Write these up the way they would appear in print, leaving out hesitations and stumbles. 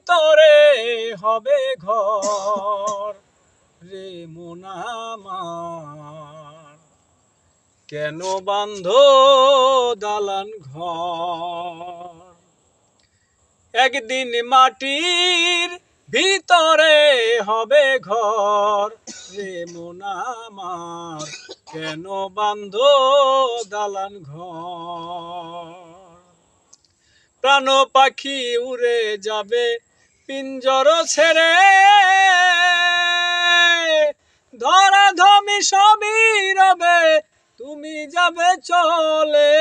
ভিতরে হবে ঘর রে মন আমার, কেন বাঁধো দালান ঘর। একদিন মাটির ভিতরে হবে ঘর রে মন আমার, কেন বাঁধো দালান ঘর। প্রাণ পাখি উড়ে যাবে পিঞ্জর ছেড়ে, ধরাধমি সবই রবে তুমি যাবে চলে।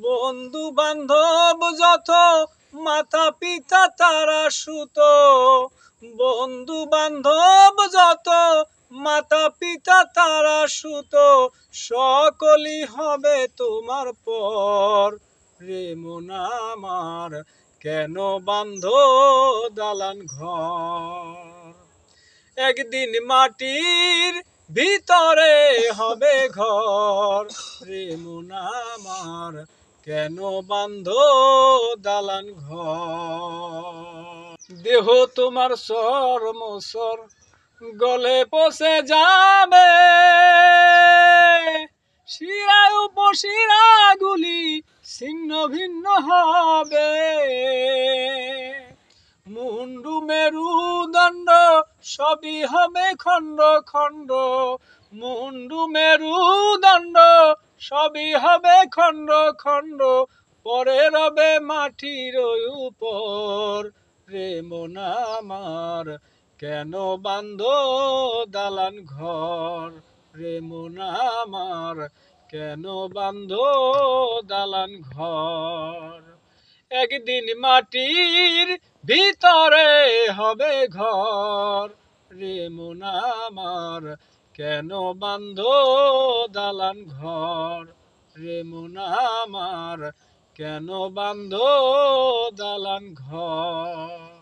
বন্ধু বান্ধব যত মাতা পিতা তারা সুত, বন্ধু বান্ধব যত মাতা পিতা তারা সুত, সকলই হবে তোমার পর রে মন আমার, কেন বাঁধো দালান ঘর। একদিন মাটির ভিতরে হবে ঘর রে মন আমার, কেন বাঁধো দালান ঘর। দেহ তোমার চর্মসর গলে পচে যাবে, শিরা উপশিরা গুলি ছিন্ন ভিন্ন হবে। মুন্ডু মেরুদণ্ড সবই হবে খণ্ড খণ্ড, মুন্ডু মেরুদণ্ড সবই হবে খণ্ড খণ্ড, পরে রবে মাটির উপর রে মন আমার, কেন বাঁধো দালান ঘর রে মন আমার, কেন বাঁধো দালান ঘর। একদিন মাটির ভিতরে হবে ঘর রে মন আমার, কেন বাঁধো দালান ঘর রে মন আমার, কেন বাঁধো দালান ঘর।